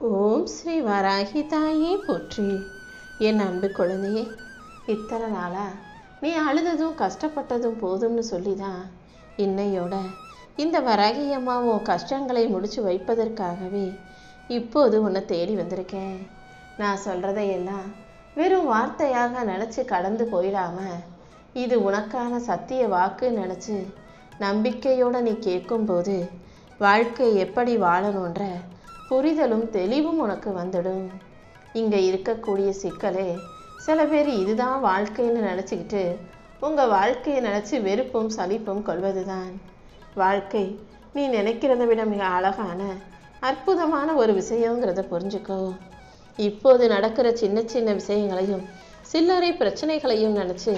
ஓம் ஸ்ரீ வராகி தாயே போற்றி. என் அன்பு குழந்தையே, இத்தனை நாளா நீ அழுததும் கஷ்டப்பட்டதும் போதும்னு சொல்லி தான் இன்னையோட இந்த வராகி அம்மா உன் கஷ்டங்களை முடிச்சு வைப்பதற்காகவே இப்போது உன்னை தேடி வந்திருக்கேன். நான் சொல்கிறதையெல்லாம் வெறும் வார்த்தையாக நினச்சி கடந்து போயிடாம, இது உனக்கான சத்திய வாக்கு நினச்சி நம்பிக்கையோடு நீ கேட்கும்போது வாழ்க்கை எப்படி வாழணுன்ற புரிதலும் தெளிவும் உனக்கு வந்துடும். இங்கே இருக்கக்கூடிய சிக்கலே சில பேர் இதுதான் வாழ்க்கைன்னு நினச்சிக்கிட்டு உங்கள் வாழ்க்கையை நினச்சி வெறுப்பும் சலிப்பும் கொள்வது தான். வாழ்க்கை நீ நினைக்கிறத விட மிக அழகான அற்புதமான ஒரு விஷயங்கிறத புரிஞ்சுக்கோ. இப்போது நடக்கிற சின்ன சின்ன விஷயங்களையும் சில்லறை பிரச்சனைகளையும் நினச்சி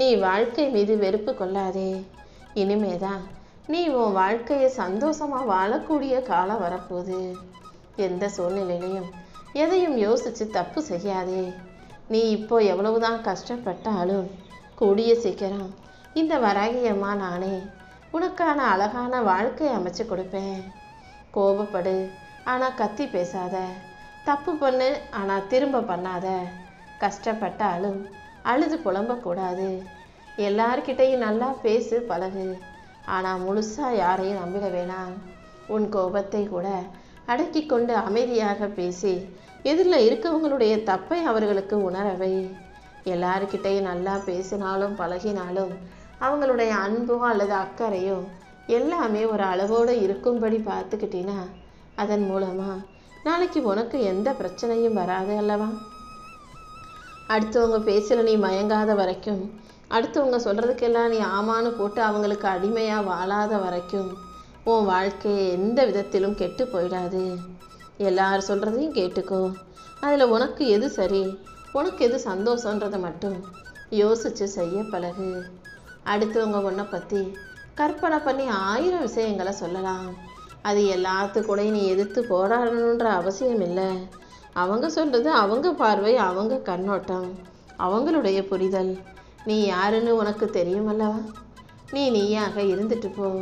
நீ வாழ்க்கை மீது வெறுப்பு கொள்ளாதே. இனிமேதான் நீ உன் வாழ்க்கையை சந்தோஷமாக வாழக்கூடிய காலம் வரப்போகுது. எந்த சூழ்நிலையிலையும் எதையும் யோசித்து தப்பு செய்யாதே. நீ இப்போ எவ்வளவுதான் கஷ்டப்பட்டாலும் கூடிய சீக்கிரம் இந்த வராகி அம்மா நானே உனக்கான அழகான வாழ்க்கையை அமைச்சு கொடுப்பேன். கோபப்படு, ஆனால் கத்தி பேசாத. தப்பு பண்ணு, ஆனால் திரும்ப பண்ணாத. கஷ்டப்பட்டாலும் அழுது புலம்பக்கூடாது. எல்லார்கிட்டையும் நல்லா பேசு, பழகு. ஆனால் முழுசாக யாரையும் நம்பிட வேணாம். உன் கோபத்தை கூட அடக்கி கொண்டு அமைதியாக பேசி எதிரில் இருக்கவங்களுடைய தப்பை அவர்களுக்கு உணரவை. எல்லாருக்கிட்டையும் நல்லா பேசினாலும் பழகினாலும் அவங்களுடைய அன்போ அல்லது அக்கறையோ எல்லாமே ஒரு அளவோடு இருக்கும்படி பார்த்துக்கிட்டினா அதன் மூலமாக நாளைக்கு உனக்கு எந்த பிரச்சனையும் வராது அல்லவா? அடுத்தவங்க பேசல நீ மயங்காத வரைக்கும், அடுத்தவங்க சொல்கிறதுக்கெல்லாம் நீ ஆமான்னு போட்டு அவங்களுக்கு அடிமையாக வாழாத வரைக்கும் உன் வாழ்க்கையை எந்த விதத்திலும் கெட்டு போயிடாது. எல்லாரும் சொல்கிறதையும் கேட்டுக்கோ. அதில் உனக்கு எது சரி, உனக்கு எது சந்தோஷன்றதை மட்டும் யோசித்து செய்ய பழகு. அடுத்தவங்க உன்னை பற்றி கற்பனை பண்ணி 1000 விஷயங்களை சொல்லலாம். அது எல்லாத்துக்கூடையும் நீ எதிர்த்து போராடணுன்ற அவசியம் இல்லை. அவங்க சொல்கிறது அவங்க பார்வை, அவங்க கண்ணோட்டம், அவங்களுடைய புரிதல். நீ யாருன்னு உனக்கு தெரியுமல்லவா? நீயாக இருந்துட்டு போ.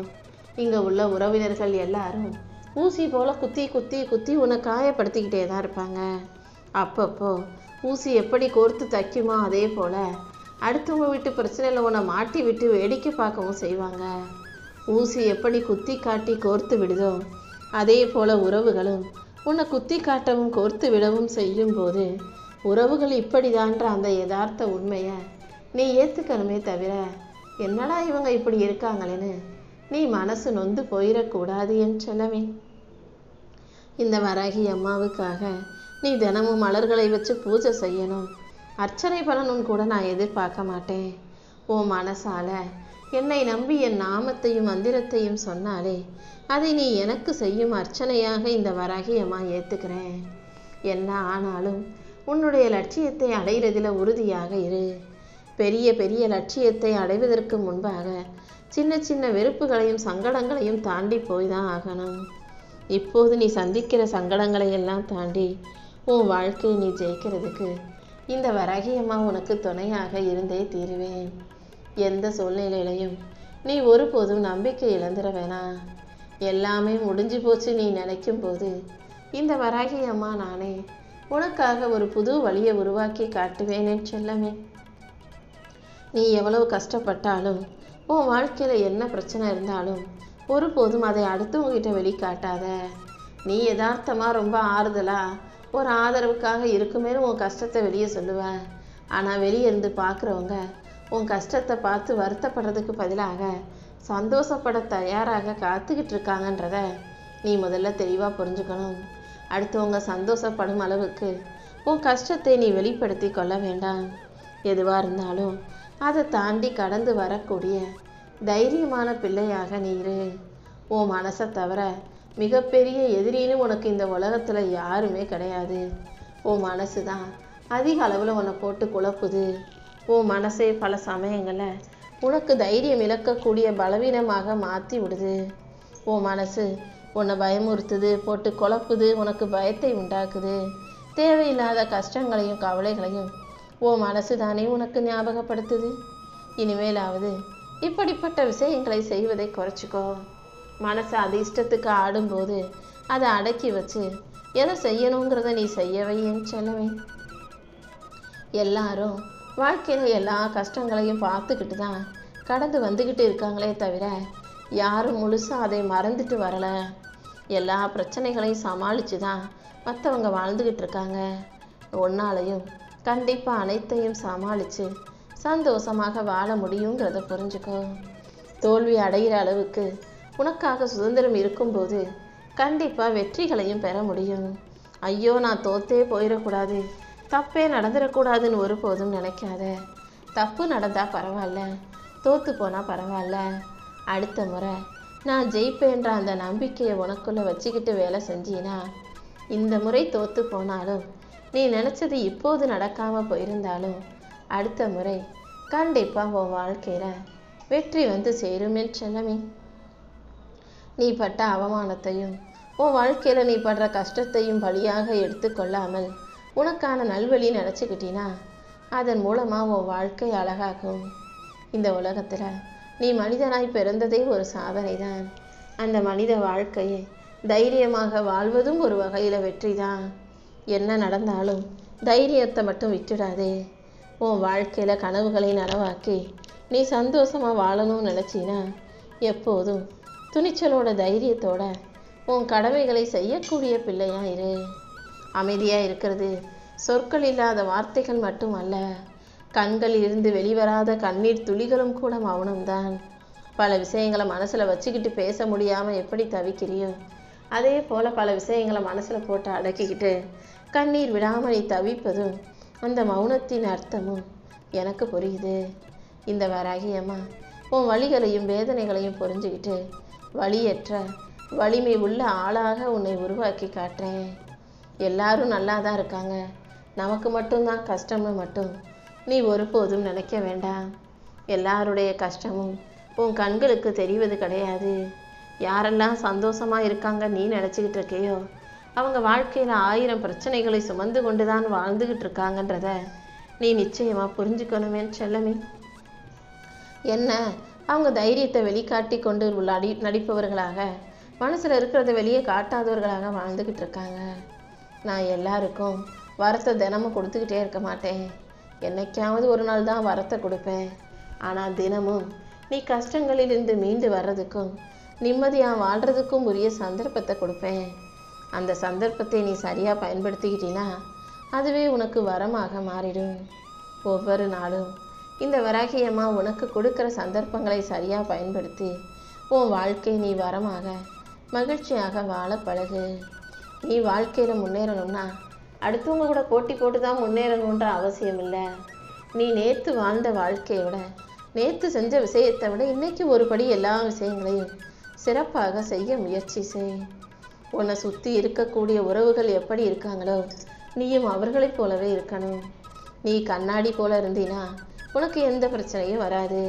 இங்கே உள்ள உறவினர்கள் எல்லாரும் ஊசி போல் குத்தி குத்தி குத்தி உன்னை காயப்படுத்திக்கிட்டே தான் இருப்பாங்க. அப்பப்போ ஊசி எப்படி கோர்த்து தைக்குமோ அதே போல் அடுத்தவங்க வீட்டு பிரச்சனையில் உன்னை மாட்டி விட்டு வேடிக்கை பார்க்கவும் செய்வாங்க. ஊசி எப்படி குத்தி காட்டி கோர்த்து விடுதோ அதே போல் உறவுகளும் உன்னை குத்தி காட்டவும் கோர்த்து விடவும் செய்யும்போது உறவுகள் இப்படிதான்ற அந்த யதார்த்த உண்மையை நீ ஏற்றுக்கணுமே தவிர, என்னடா இவங்க இப்படி இருக்காங்களேன்னு நீ மனசு நொந்து போயிடக்கூடாது என் செல்லவே. இந்த வராகி அம்மாவுக்காக நீ தினமும் மலர்களை வச்சு பூஜை செய்யணும், அர்ச்சனை பண்ணணும்னு கூட நான் எதிர்பார்க்க மாட்டேன். உன் மனசால என்னை நம்பி என் நாமத்தையும் மந்திரத்தையும் சொன்னாலே அதை நீ எனக்கு செய்யும் அர்ச்சனையாக இந்த வராகி அம்மா ஏற்றுக்கிறேன். என்ன ஆனாலும் உன்னுடைய லட்சியத்தை அடைகிறதில் உறுதியாக இரு. பெரிய பெரிய லட்சியத்தை அடைவதற்கு முன்பாக சின்ன சின்ன வெறுப்புகளையும் சங்கடங்களையும் தாண்டி போய் தான் ஆகணும். இப்போது நீ சந்திக்கிற சங்கடங்களை எல்லாம் தாண்டி உன் வாழ்க்கையை நீ ஜெயிக்கிறதுக்கு இந்த வராகி அம்மா உனக்கு துணையாக இருந்தே தீருவேன். எந்த சூழ்நிலையிலையும் நீ ஒருபோதும் நம்பிக்கை இழந்துட வேணாம். எல்லாமே முடிஞ்சு போச்சு நீ நினைக்கும் போது இந்த வராகி அம்மா நானே உனக்காக ஒரு புது வழியை உருவாக்கி காட்டுவேனே செல்லமே. நீ எவ்வளவு கஷ்டப்பட்டாலும் உன் வாழ்க்கையில் என்ன பிரச்சனை இருந்தாலும் ஒருபோதும் அதை அடுத்தவங்ககிட்ட வெளிக்காட்டாத. நீ யதார்த்தமாக ரொம்ப ஆறுதலாக ஒரு ஆதரவுக்காக இருக்குமேனு உன் கஷ்டத்தை வெளியே சொல்லுவ. ஆனால் வெளியே இருந்து பார்க்குறவங்க உன் கஷ்டத்தை பார்த்து வருத்தப்படுறதுக்கு பதிலாக சந்தோஷப்பட தயாராக காத்துக்கிட்டு இருக்காங்கன்றத நீ முதல்ல தெளிவாக புரிஞ்சுக்கணும். அடுத்தவங்க சந்தோஷப்படும் அளவுக்கு உன் கஷ்டத்தை நீ வெளிப்படுத்தி கொள்ள வேண்டாம். எதுவாக இருந்தாலும் அதை தாண்டி கடந்து வரக்கூடிய தைரியமான பிள்ளையாக நீ இரு. உன் மனசை தவிர மிகப்பெரிய எதிரின்னு உனக்கு இந்த உலகத்தில் யாருமே கிடையாது. உன் மனசு தான் அதிக அளவில் உன்னை போட்டு குழப்புது. உன் மனசே பல சமயங்களில் உனக்கு தைரியம் இழக்கக்கூடிய பலவீனமாக மாற்றி விடுது. உன் மனசு உன்னை பயமுறுத்துது, போட்டு குழப்புது, உனக்கு பயத்தை உண்டாக்குது. தேவையில்லாத கஷ்டங்களையும் கவலைகளையும் உன் மனசு தானே உனக்கு ஞாபகப்படுத்துது. இனிமேலாவது இப்படிப்பட்ட விஷயங்களை செய்வதை குறைச்சிக்கோ. மனசை அது இஷ்டத்துக்கு ஆடும்போது அதை அடக்கி வச்சு எதை செய்யணுங்கிறத நீ செய்யவை என் செல்லவே. எல்லாரும் வாழ்க்கையில் எல்லா கஷ்டங்களையும் பார்த்துக்கிட்டு தான் கடந்து வந்துக்கிட்டு இருக்காங்களே தவிர யாரும் முழுசாக அதை மறந்துட்டு வரலை. எல்லா பிரச்சனைகளையும் சமாளித்து தான் மற்றவங்க வாழ்ந்துக்கிட்டு இருக்காங்க. ஒன்னாலையும் கண்டிப்பாக அனைத்தையும் சமாளித்து சந்தோஷமாக வாழ முடியுங்கிறத புரிஞ்சுக்கோ. தோல்வி அடைகிற அளவுக்கு உனக்காக சுதந்திரம் இருக்கும்போது கண்டிப்பாக வெற்றிகளையும் பெற முடியும். ஐயோ நான் தோத்தே போயிடக்கூடாது, தப்பே நடந்துடக்கூடாதுன்னு ஒருபோதும் நினைக்காத. தப்பு நடந்தால் பரவாயில்ல, தோற்று போனால் பரவாயில்ல, அடுத்த முறை நான் ஜெயிப்பேன்ற அந்த நம்பிக்கையை உனக்குள்ளே வச்சுக்கிட்டு வேலை செஞ்சீனா இந்த முறை தோற்று போனாலும் நீ நினச்சது இப்போது நடக்காமல் போயிருந்தாலும் அடுத்த முறை கண்டிப்பாக உன் வாழ்க்கையில் வெற்றி வந்து சேருமே செல்லமே. நீ பட்ட அவமானத்தையும் உன் வாழ்க்கையில் நீ படுற கஷ்டத்தையும் பலியாக எடுத்துக்கொள்ளாமல் உனக்கான நல்வழி நினச்சிக்கிட்டினா அதன் மூலமாக உன் வாழ்க்கை அழகாகும். இந்த உலகத்தில் நீ மனிதனாய் பிறந்ததே ஒரு சாதனை தான். அந்த மனித வாழ்க்கையை தைரியமாக வாழ்வதும் ஒரு வகையில் வெற்றி தான். என்ன நடந்தாலும் தைரியத்தை மட்டும் விட்டுடாதே. உன் வாழ்க்கையில் கனவுகளை நனவாக்கி நீ சந்தோஷமாக வாழணும்னு நினச்சினா எப்போதும் துணிச்சலோட தைரியத்தோட உன் கடமைகளை செய்யக்கூடிய பிள்ளையா இரு. அமைதியாக இருக்கிறது சொற்கள் இல்லாத வார்த்தைகள் மட்டும் அல்ல, கண்களில் இருந்து வெளிவராத கண்ணீர் துளிகளும் கூட மௌனம்தான். பல விஷயங்களை மனசில் வச்சுக்கிட்டு பேச முடியாமல் எப்படி தவிக்கிறியோ அதே போல் பல விஷயங்களை மனசில் போட்டு அடக்கிக்கிட்டு கண்ணீர் விடாமல் நீ தவிப்பதும் அந்த மௌனத்தின் அர்த்தமும் எனக்கு புரியுது. இந்த வராகியம்மா உன் வலிகளையும் வேதனைகளையும் புரிஞ்சுக்கிட்டு வலியற்ற வலிமை உள்ள ஆளாக உன்னை உருவாக்கி காட்டுறேன். எல்லாரும் நல்லா தான் இருக்காங்க, நமக்கு மட்டும்தான் கஷ்டம்னு மட்டும் நீ ஒருபோதும் நினைக்க வேண்டாம். எல்லாருடைய கஷ்டமும் உன் கண்களுக்கு தெரிவது கிடையாது. யாரெல்லாம் சந்தோஷமாக இருக்காங்க நீ நினச்சிக்கிட்டு இருக்கையோ அவங்க வாழ்க்கையில் 1000 பிரச்சனைகளை சுமந்து கொண்டு தான் வாழ்ந்துக்கிட்டு இருக்காங்கன்றத நீ நிச்சயமாக புரிஞ்சுக்கணுமே செல்லமே. என்ன அவங்க தைரியத்தை வெளிக்காட்டி கொண்டு உள்ள நடிப்பவர்களாக மனசில் இருக்கிறத வெளியே காட்டாதவர்களாக வாழ்ந்துக்கிட்டு இருக்காங்க. நான் எல்லாருக்கும் வரத்தை தினமும் கொடுத்துக்கிட்டே இருக்க மாட்டேன். என்னைக்காவது ஒரு நாள் தான் வரத்தை கொடுப்பேன். ஆனால் தினமும் நீ கஷ்டங்களிலிருந்து மீண்டு வர்றதுக்கும் நிம்மதியாக வாழ்கிறதுக்கும் உரிய சந்தர்ப்பத்தை கொடுப்பேன். அந்த சந்தர்ப்பத்தை நீ சரியாக பயன்படுத்திக்கிட்டினா அதுவே உனக்கு வரமாக மாறிடும். ஒவ்வொரு நாளும் இந்த வராகியம்மா உனக்கு கொடுக்குற சந்தர்ப்பங்களை சரியாக பயன்படுத்தி உன் வாழ்க்கை நீ வரமாக மகிழ்ச்சியாக வாழ பழகு. நீ வாழ்க்கையில் முன்னேறணும்னா அடுத்தவங்க கூட போட்டி போட்டு தான் முன்னேறணுன்ற அவசியம் இல்லை. நீ நேற்று வாழ்ந்த வாழ்க்கையை விட நேற்று செஞ்ச விஷயத்தை விட இன்னைக்கு ஒருபடி எல்லா விஷயங்களையும் சிறப்பாக செய்ய முயற்சி செய். உன்னை சுற்றி இருக்கக்கூடிய உறவுகள் எப்படி இருக்காங்களோ நீயும் அவர்களைப் போலவே இருக்கணும். நீ கண்ணாடி போல இருந்தீனா உனக்கு எந்த பிரச்சனையும் வராது.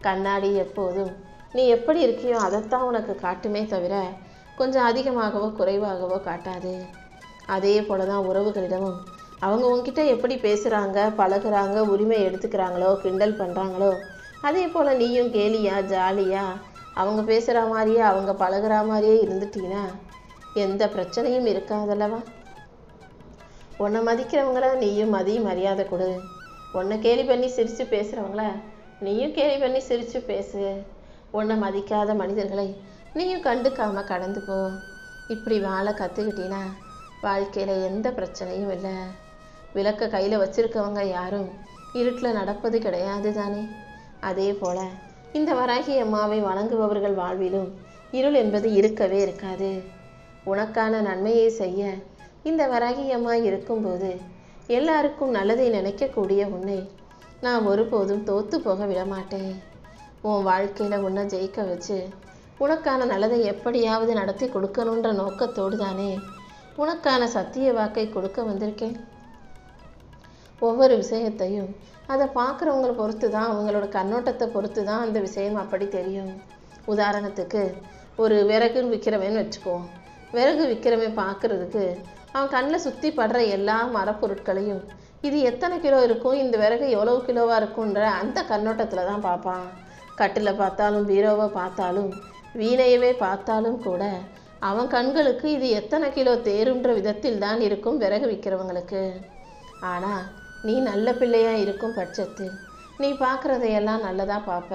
கண்ணாடி எப்போதும் நீ எப்படி இருக்கியோ அதைத்தான் உனக்கு காட்டுமே தவிர கொஞ்சம் அதிகமாகவோ குறைவாகவோ காட்டாது. அதே போல தான் உறவுகளிடமும் அவங்க உங்ககிட்ட எப்படி பேசுகிறாங்க பழகுறாங்க உரிமை எடுத்துக்கிறாங்களோ கிண்டல் பண்ணுறாங்களோ அதே போல் நீயும் கேலியா ஜாலியாக அவங்க பேசுகிற மாதிரியே அவங்க பழகுற மாதிரியே இருந்துட்டீங்கன்னா எந்த பிரச்சனையும் இருக்காதல்லவா. உன்னை மதிக்கிறவங்கள நீயும் மரியாதை கொடு. உன்னை கேலி பண்ணி சிரித்து பேசுகிறவங்கள நீயும் கேலி பண்ணி சிரித்து பேசு. உன்னை மதிக்காத மனிதர்களை நீயும் கண்டுக்காமல் கடந்து போ. இப்படி வாழ கற்றுக்கிட்டீன்னா வாழ்க்கையில் எந்த பிரச்சனையும் இல்லை. விளக்க கையில் வச்சுருக்கவங்க யாரும் இருட்டில் நடப்பது கிடையாது தானே. அதே போல் இந்த வராகி அம்மாவை வணங்குபவர்கள் வாழ்விலும் இருள் என்பது இருக்கவே இருக்காது. உனக்கான நன்மையை செய்ய இந்த வராகி அம்மா இருக்கும்போது எல்லாருக்கும் நல்லதை நினைக்கக்கூடிய உன்னை நான் ஒருபோதும் தோற்று போக விடமாட்டேன். உன் வாழ்க்கையில் உன்னை ஜெயிக்க வச்சு உனக்கான நல்லதை எப்படியாவது நடத்தி கொடுக்கணுன்ற நோக்கத்தோடு தானே உனக்கான சத்திய வாக்கை கொடுக்க வந்திருக்கேன். ஒவ்வொரு விஷயத்தையும் அதை பார்க்குறவங்களை பொறுத்து தான் அவங்களோட கண்ணோட்டத்தை பொறுத்து தான் அந்த விஷயம் அப்படி தெரியும். உதாரணத்துக்கு ஒரு விறகு விற்கிறவன்னு வச்சுக்குவோம். விறகு விற்கிறவன் பார்க்குறதுக்கு அவன் கண்ணில் சுற்றி படுற எல்லா மரப்பொருட்களையும் இது எத்தனை கிலோ இருக்கும் இந்த விறகு எவ்வளோ கிலோவாக இருக்குன்ற அந்த கண்ணோட்டத்தில் தான் பார்ப்பான். கட்டில் பார்த்தாலும் பீரோவை பார்த்தாலும் வீணையவே பார்த்தாலும் கூட அவன் கண்களுக்கு இது எத்தனை கிலோ தேருன்ற விதத்தில் தான் இருக்கும் விறகு விற்கிறவங்களுக்கு. ஆனால் நீ நல்ல பிள்ளையா இருக்கும் பட்சத்தில் நீ பார்க்குறதையெல்லாம் நல்லதாக பார்ப்ப.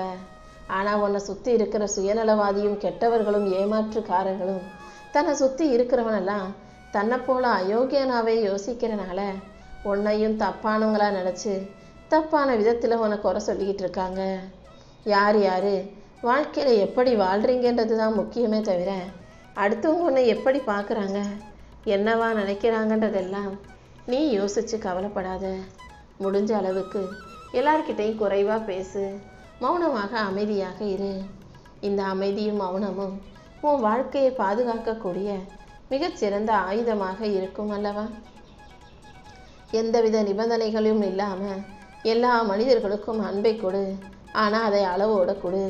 ஆனால் உன்னை சுற்றி இருக்கிற சுயநலவாதியும் கெட்டவர்களும் ஏமாற்றுக்காரர்களும் தன்னை சுற்றி இருக்கிறவனெல்லாம் தன்னை போல அயோக்கியனாவே யோசிக்கிறனால உன்னையும் தப்பானவங்களா நினச்சி தப்பான விதத்தில் உன்னை குறை சொல்லிக்கிட்டு இருக்காங்க. யார் யார் வாழ்க்கையில் எப்படி வாழ்கிறீங்கன்றது தான் முக்கியமே தவிர அடுத்தவங்க உன்னை எப்படி பார்க்குறாங்க என்னவா நினைக்கிறாங்கன்றதெல்லாம் நீ யோசித்து கவலைப்படாத. முடிஞ்ச அளவுக்கு எல்லார்கிட்டையும் குறைவாக பேசு, மௌனமாக அமைதியாக இரு. இந்த அமைதியும் மௌனமும் உன் வாழ்க்கையை பாதுகாக்கக்கூடிய மிகச்சிறந்த ஆயுதமாக இருக்கும் அல்லவா? எந்தவித நிபந்தனைகளும் இல்லாமல் எல்லா மனிதர்களுக்கும் அன்பை கொடு, ஆனால் அதை அளவோடு கொடு.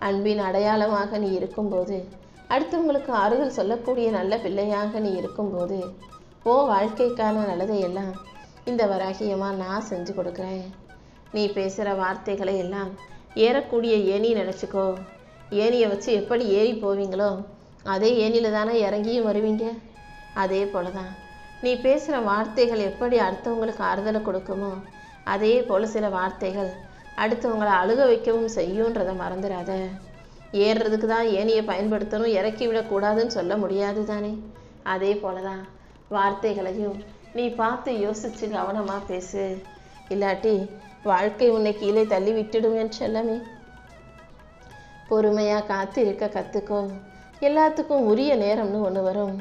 அன்பின் அடையாளமாக நீ இருக்கும்போது, அடுத்தவங்களுக்கு ஆறுதல் சொல்லக்கூடிய நல்ல பிள்ளையாக நீ இருக்கும்போது, வாழ்க்கைக்கான நல்லதையெல்லாம் இந்த வராகியமாக நான் செஞ்சு கொடுக்குறேன். நீ பேசுகிற வார்த்தைகளை எல்லாம் ஏறக்கூடிய ஏணி நினச்சிக்கோ. ஏணியை வச்சு எப்படி ஏறி போவீங்களோ அதே ஏணியில் தானே இறங்கியும் வருவீங்க. அதே போல தான் நீ பேசுகிற வார்த்தைகள் எப்படி அடுத்தவங்களுக்கு ஆறுதலை கொடுக்குமோ அதே போல் சில வார்த்தைகள் அடுத்தவங்களை அழுக வைக்கவும் செய்யுன்றதை மறந்துடாத. ஏறுறதுக்கு தான் ஏணியை பயன்படுத்தணும், இறக்கி விடக்கூடாதுன்னு சொல்ல முடியாது தானே. அதே போல தான் வார்த்தைகளையும் நீ பார்த்து யோசித்து கவனமாக பேசு. இல்லாட்டி வாழ்க்கை உன்னை கீழே தள்ளி விட்டுடுவேன் செல்லமே. பொறுமையாக காத்திருக்க கற்றுக்கோ. எல்லாத்துக்கும் உரிய நேரம்னு ஒன்று வரும்.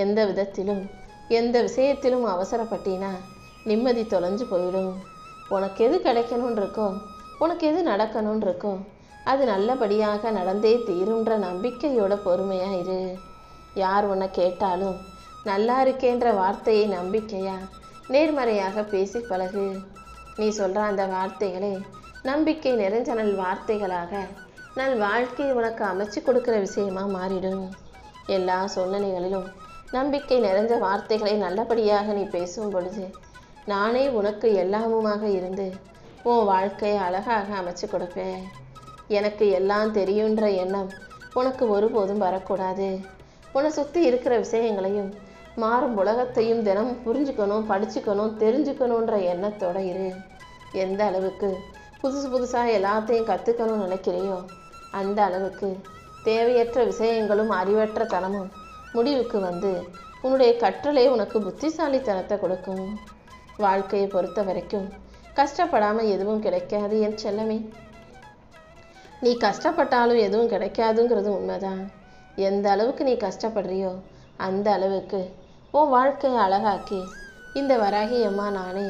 எந்த விதத்திலும் எந்த விஷயத்திலும் அவசரப்பட்டினா நிம்மதி தொலைஞ்சு போயிடும். உனக்கு எது கிடைக்கணும்னு இருக்கோ, உனக்கு எது நடக்கணும்னு இருக்கோ அது நல்லபடியாக நடந்தே தீருன்ற நம்பிக்கையோட பொறுமையாக இரு. யார் உன்னை கேட்டாலும் நல்லா இருக்கேன்ற வார்த்தையை நம்பிக்கையா நேர்மறையாக பேசி பழகு. நீ சொல்கிற அந்த வார்த்தைகளை நம்பிக்கை நிறைஞ்ச நல் வார்த்தைகளாக நல் வாழ்க்கையை உனக்கு அமைச்சு கொடுக்குற விஷயமா மாறிடும். எல்லா சூழ்நிலைகளிலும் நம்பிக்கை நிறைஞ்ச வார்த்தைகளை நல்லபடியாக நீ பேசும் பொழுது நானே உனக்கு எல்லாமுமாக இருந்து உன் வாழ்க்கையை அழகாக அமைச்சு கொடுப்பேன். எனக்கு எல்லாம் தெரியுன்ற எண்ணம் உனக்கு ஒருபோதும் வரக்கூடாது. உன்னை சுற்றி இருக்கிற விஷயங்களையும் மாறும் உலகத்தையும் தினமும் புரிஞ்சுக்கணும், படிச்சுக்கணும், தெரிஞ்சுக்கணுன்ற எண்ணத்தோடு இரு. எந்த அளவுக்கு புதுசாக எல்லாத்தையும் கற்றுக்கணும்னு நினைக்கிறையோ அந்த அளவுக்கு தேவையற்ற விஷயங்களும் அறிவற்ற தனமும் முடிவுக்கு வந்து உன்னுடைய கற்றலே உனக்கு புத்திசாலித்தனத்தை கொடுக்கும். வாழ்க்கையை பொறுத்த வரைக்கும் கஷ்டப்படாமல் எதுவும் கிடைக்காது என் செல்லமே. நீ கஷ்டப்பட்டாலும் எதுவும் கிடைக்காதுங்கிறது உண்மைதான். எந்த அளவுக்கு நீ கஷ்டப்படுறியோ அந்த அளவுக்கு உன் வாழ்க்கையை அழகாக்கி இந்த வராகியம்மா நானே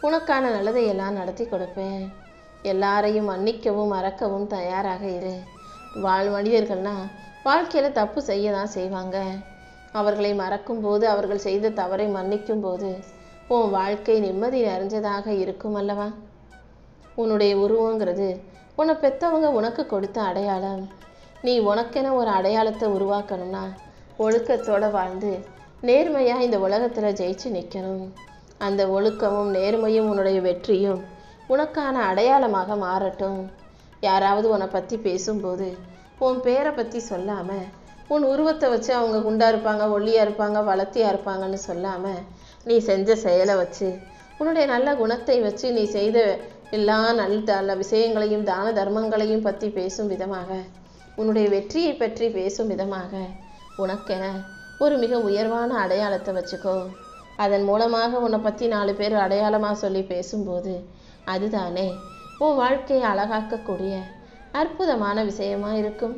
உனக்கான நல்லதையெல்லாம் நடத்தி கொடுப்பேன். எல்லாரையும் மன்னிக்கவும் மறக்கவும் தயாராக இரு. மனிதர்கள்னா வாழ்க்கையில் தப்பு செய்ய தான் செய்வாங்க. அவர்களை மறக்கும் போது, அவர்கள் செய்த தவறை மன்னிக்கும் போது உன் வாழ்க்கை நிம்மதி நிறைஞ்சதாக இருக்கும் அல்லவா? உன்னுடைய உருவங்கிறது உன்னை பெற்றவங்க உனக்கு கொடுத்த அடையாளம். நீ உனக்கென ஒரு அடையாளத்தை உருவாக்கணும்னா ஒழுக்கத்தோடு வாழ்ந்து நேர்மையாக இந்த உலகத்தில் ஜெயிச்சு நிற்கணும். அந்த ஒழுக்கமும் நேர்மையும் உன்னுடைய வெற்றியும் உனக்கான அடையாளமாக மாறட்டும். யாராவது உன்னை பற்றி பேசும்போது உன் பேரை பற்றி சொல்லாமல், உன் உருவத்தை வச்சு அவங்க குண்டாக இருப்பாங்க, ஒல்லியாக இருப்பாங்க, வளர்த்தியாக இருப்பாங்கன்னு சொல்லாமல், நீ செஞ்ச செயலை வச்சு, உன்னுடைய நல்ல குணத்தை வச்சு, நீ செய்த எல்லா நல்ல விஷயங்களையும் தான தர்மங்களையும் பற்றி பேசும் விதமாக, உன்னுடைய வெற்றியை பற்றி பேசும் விதமாக உனக்கென ஒரு மிக உயர்வான அடையாளத்தை வச்சுக்கோ. அதன் மூலமாக உன்னை பற்றி 4 பேர் அடையாளமாக சொல்லி பேசும்போது அதுதானே உன் வாழ்க்கையை அழகாக்கக்கூடிய அற்புதமான விஷயமா இருக்கும்.